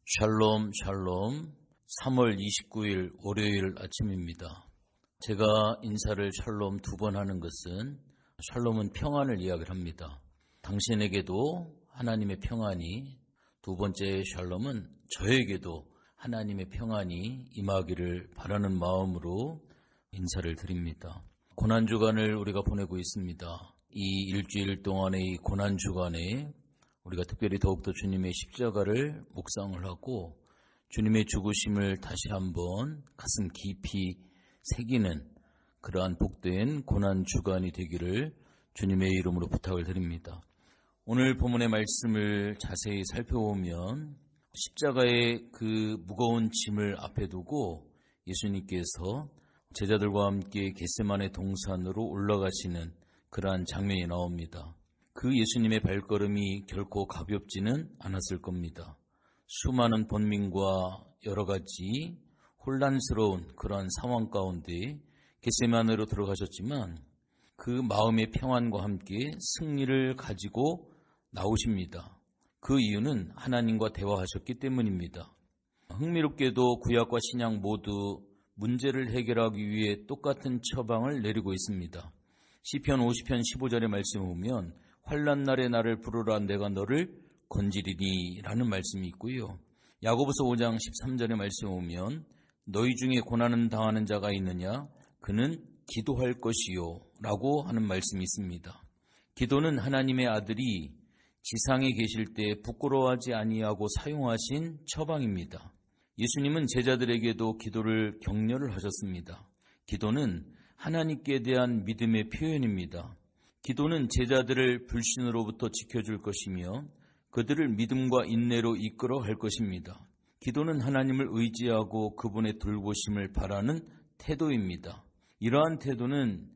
샬롬 샬롬 3월 29일 월요일 아침입니다. 제가 인사를 샬롬 2번 하는 것은 샬롬은 평안을 이야기를 합니다. 당신에게도 하나님의 평안이, 두 번째 샬롬은 저에게도 하나님의 평안이 임하기를 바라는 마음으로 인사를 드립니다. 고난주간을 우리가 보내고 있습니다. 이 일주일 동안의 이 고난주간에 우리가 특별히 더욱더 주님의 십자가를 묵상을 하고 주님의 죽으심을 다시 한번 가슴 깊이 새기는 그러한 복된 고난주간이 되기를 주님의 이름으로 부탁을 드립니다. 오늘 본문의 말씀을 자세히 살펴보면 십자가의 그 무거운 짐을 앞에 두고 예수님께서 제자들과 함께 겟세마네 동산으로 올라가시는 그러한 장면이 나옵니다. 그 예수님의 발걸음이 결코 가볍지는 않았을 겁니다. 수많은 번민과 여러 가지 혼란스러운 그러한 상황 가운데 겟세마네로 들어가셨지만 그 마음의 평안과 함께 승리를 가지고 나오십니다. 그 이유는 하나님과 대화하셨기 때문입니다. 흥미롭게도 구약과 신약 모두 문제를 해결하기 위해 똑같은 처방을 내리고 있습니다. 시편 50편 15절의 말씀을 보면 환난 날에 나를 부르라 내가 너를 건지리니 라는 말씀이 있고요. 야고보서 5장 13절의 말씀을 보면 너희 중에 고난을 당하는 자가 있느냐 그는 기도할 것이요 라고 하는 말씀이 있습니다. 기도는 하나님의 아들이 지상에 계실 때 부끄러워하지 아니하고 사용하신 처방입니다. 예수님은 제자들에게도 기도를 격려를 하셨습니다. 기도는 하나님께 대한 믿음의 표현입니다. 기도는 제자들을 불신으로부터 지켜줄 것이며 그들을 믿음과 인내로 이끌어 갈 것입니다. 기도는 하나님을 의지하고 그분의 돌보심을 바라는 태도입니다. 이러한 태도는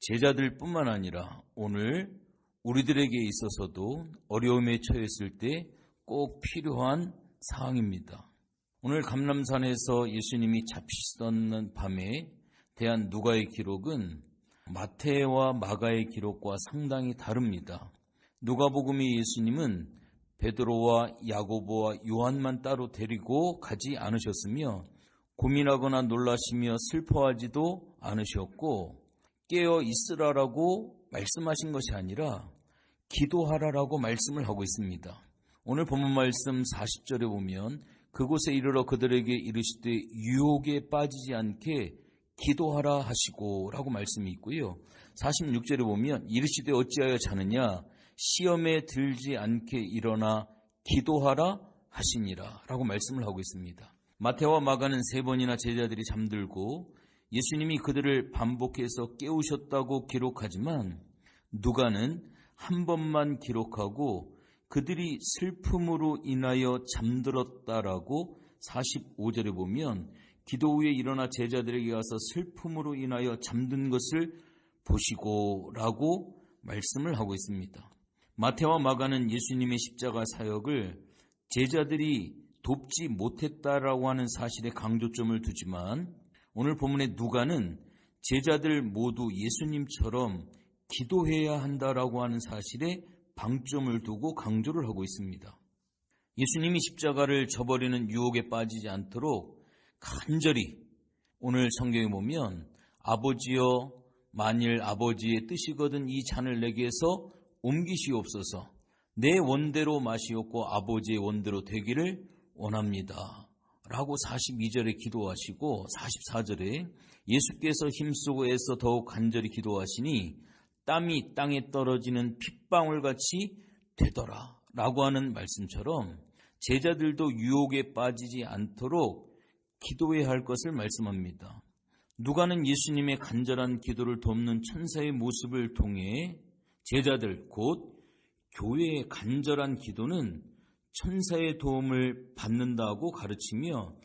제자들뿐만 아니라 오늘 우리들에게 있어서도 어려움에 처했을 때 꼭 필요한 사항입니다. 오늘 감람산에서 예수님이 잡히시던 밤에 대한 누가의 기록은 마태와 마가의 기록과 상당히 다릅니다. 누가복음의 예수님은 베드로와 야고보와 요한만 따로 데리고 가지 않으셨으며 고민하거나 놀라시며 슬퍼하지도 않으셨고 깨어 있으라라고 말씀하신 것이 아니라 기도하라라고 말씀을 하고 있습니다. 오늘 본문 말씀 40절에 보면 그곳에 이르러 그들에게 이르시되 유혹에 빠지지 않게 기도하라 하시고 라고 말씀이 있고요. 46절에 보면 이르시되 어찌하여 자느냐 시험에 들지 않게 일어나 기도하라 하시니라 라고 말씀을 하고 있습니다. 마태와 마가는 3번이나 제자들이 잠들고 예수님이 그들을 반복해서 깨우셨다고 기록하지만 누가는 한 번만 기록하고 그들이 슬픔으로 인하여 잠들었다라고 45절에 보면 기도 후에 일어나 제자들에게 가서 슬픔으로 인하여 잠든 것을 보시고 라고 말씀을 하고 있습니다. 마태와 마가는 예수님의 십자가 사역을 제자들이 돕지 못했다라고 하는 사실에 강조점을 두지만 오늘 본문의 누가는 제자들 모두 예수님처럼 기도해야 한다라고 하는 사실에 방점을 두고 강조를 하고 있습니다. 예수님이 십자가를 져버리는 유혹에 빠지지 않도록 간절히 오늘 성경에 보면 아버지여 만일 아버지의 뜻이거든 이 잔을 내게서 옮기시옵소서 내 원대로 마시옵고 아버지의 원대로 되기를 원합니다 라고 42절에 기도하시고 44절에 예수께서 힘쓰고 애써 더욱 간절히 기도하시니 땀이 땅에 떨어지는 핏방울같이 되더라 라고 하는 말씀처럼 제자들도 유혹에 빠지지 않도록 기도해야 할 것을 말씀합니다. 누가는 예수님의 간절한 기도를 돕는 천사의 모습을 통해 제자들 곧 교회의 간절한 기도는 천사의 도움을 받는다고 가르치며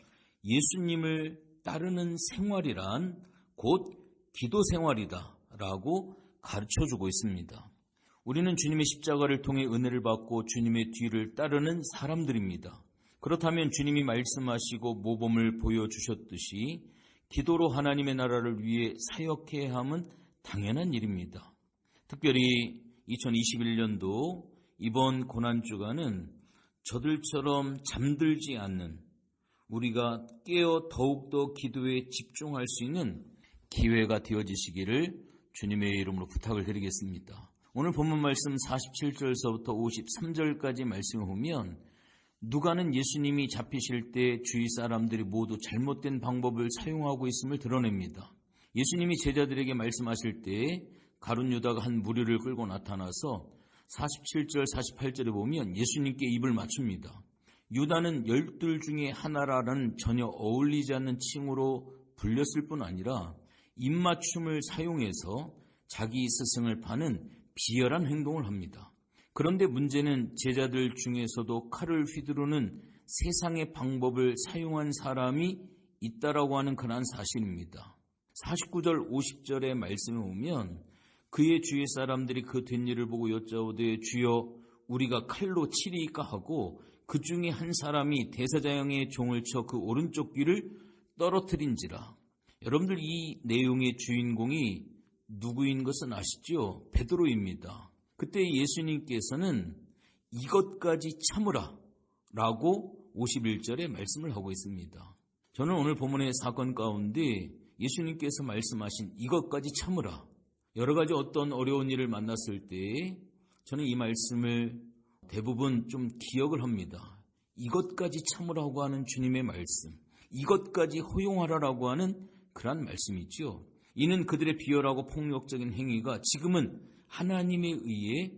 예수님을 따르는 생활이란 곧 기도 생활이다라고 가르쳐주고 있습니다. 우리는 주님의 십자가를 통해 은혜를 받고 주님의 뒤를 따르는 사람들입니다. 그렇다면 주님이 말씀하시고 모범을 보여주셨듯이 기도로 하나님의 나라를 위해 사역해야 함은 당연한 일입니다. 특별히 2021년도 이번 고난주간은 저들처럼 잠들지 않는, 우리가 깨어 더욱더 기도에 집중할 수 있는 기회가 되어지시기를 주님의 이름으로 부탁을 드리겠습니다. 오늘 본문 말씀 47절서부터 53절까지 말씀을 보면 누가는 예수님이 잡히실 때 주위 사람들이 모두 잘못된 방법을 사용하고 있음을 드러냅니다. 예수님이 제자들에게 말씀하실 때 가룟 유다가 한 무리를 끌고 나타나서 47절 48절에 보면 예수님께 입을 맞춥니다. 유다는 12 중에 하나라는 전혀 어울리지 않는 칭호로 불렸을 뿐 아니라 입맞춤을 사용해서 자기 스승을 파는 비열한 행동을 합니다. 그런데 문제는 제자들 중에서도 칼을 휘두르는 세상의 방법을 사용한 사람이 있다라고 하는 그러한 사실입니다. 49절 50절의 말씀에 보면 그의 주위 사람들이 그 된 일을 보고 여짜오되 주여 우리가 칼로 치리이까 하고 그 중에 한 사람이 대사장의 종을 쳐 그 오른쪽 귀를 떨어뜨린지라. 여러분들 이 내용의 주인공이 누구인 것은 아시죠? 베드로입니다. 그때 예수님께서는 이것까지 참으라 라고 51절에 말씀을 하고 있습니다. 저는 오늘 본문의 사건 가운데 예수님께서 말씀하신 이것까지 참으라, 여러 가지 어떤 어려운 일을 만났을 때 저는 이 말씀을 대부분 좀 기억을 합니다. 이것까지 참으라고 하는 주님의 말씀, 이것까지 허용하라라고 하는 그러한 말씀이죠. 이는 그들의 비열하고 폭력적인 행위가 지금은 하나님에 의해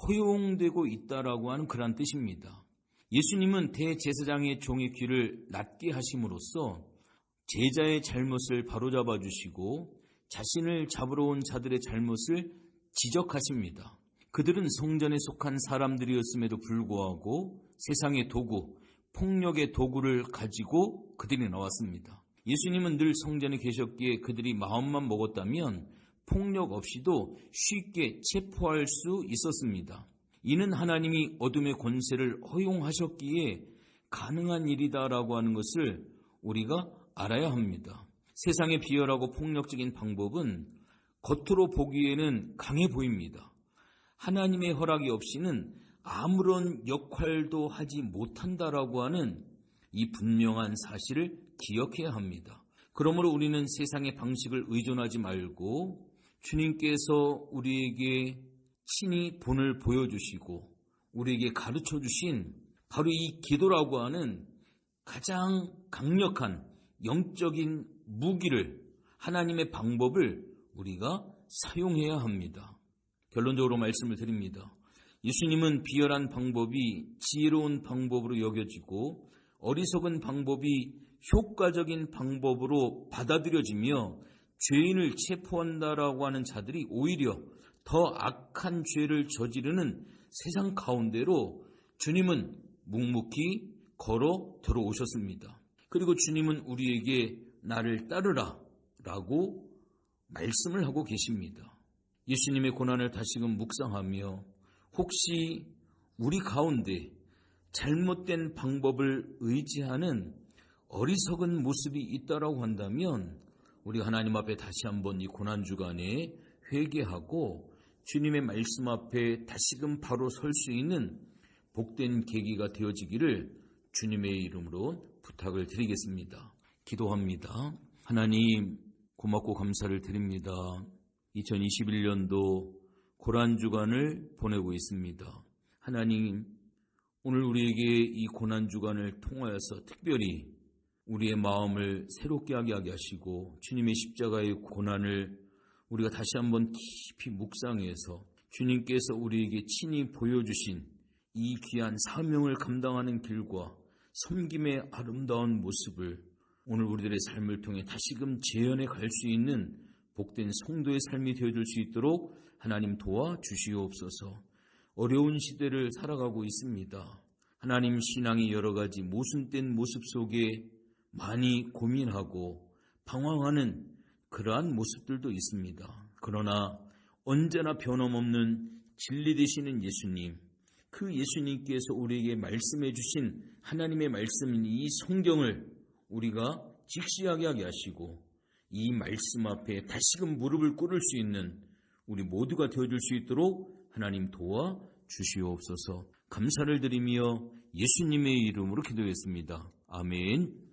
허용되고 있다라고 하는 그러한 뜻입니다. 예수님은 대제사장의 종의 귀를 낫게 하심으로써 제자의 잘못을 바로잡아 주시고 자신을 잡으러 온 자들의 잘못을 지적하십니다. 그들은 성전에 속한 사람들이었음에도 불구하고 세상의 도구, 폭력의 도구를 가지고 그들이 나왔습니다. 예수님은 늘 성전에 계셨기에 그들이 마음만 먹었다면 폭력 없이도 쉽게 체포할 수 있었습니다. 이는 하나님이 어둠의 권세를 허용하셨기에 가능한 일이다라고 하는 것을 우리가 알아야 합니다. 세상의 비열하고 폭력적인 방법은 겉으로 보기에는 강해 보입니다. 하나님의 허락이 없이는 아무런 역할도 하지 못한다라고 하는 이 분명한 사실을 기억해야 합니다. 그러므로 우리는 세상의 방식을 의존하지 말고 주님께서 우리에게 친히 본을 보여주시고 우리에게 가르쳐 주신 바로 이 기도라고 하는 가장 강력한 영적인 무기를, 하나님의 방법을 우리가 사용해야 합니다. 결론적으로 말씀을 드립니다. 예수님은 비열한 방법이 지혜로운 방법으로 여겨지고 어리석은 방법이 효과적인 방법으로 받아들여지며 죄인을 체포한다라고 하는 자들이 오히려 더 악한 죄를 저지르는 세상 가운데로 주님은 묵묵히 걸어 들어오셨습니다. 그리고 주님은 우리에게 나를 따르라 라고 말씀을 하고 계십니다. 예수님의 고난을 다시금 묵상하며 혹시 우리 가운데 잘못된 방법을 의지하는 어리석은 모습이 있다라고 한다면 우리 하나님 앞에 다시 한번 이 고난주간에 회개하고 주님의 말씀 앞에 다시금 바로 설 수 있는 복된 계기가 되어지기를 주님의 이름으로 부탁을 드리겠습니다. 기도합니다. 하나님 고맙고 감사를 드립니다. 2021년도 고난주간을 보내고 있습니다. 하나님, 오늘 우리에게 이 고난주간을 통하여서 특별히 우리의 마음을 새롭게 하게 하시고 주님의 십자가의 고난을 우리가 다시 한번 깊이 묵상해서 주님께서 우리에게 친히 보여주신 이 귀한 사명을 감당하는 길과 섬김의 아름다운 모습을 오늘 우리들의 삶을 통해 다시금 재현해 갈 수 있는 복된 성도의 삶이 되어줄 수 있도록 하나님 도와주시옵소서. 어려운 시대를 살아가고 있습니다. 하나님, 신앙이 여러 가지 모순된 모습 속에 많이 고민하고 방황하는 그러한 모습들도 있습니다. 그러나 언제나 변함없는 진리 되시는 예수님, 그 예수님께서 우리에게 말씀해 주신 하나님의 말씀인 이 성경을 우리가 직시하게 하게 하시고 이 말씀 앞에 다시금 무릎을 꿇을 수 있는 우리 모두가 되어줄 수 있도록 하나님 도와주시옵소서. 감사를 드리며 예수님의 이름으로 기도했습니다. 아멘.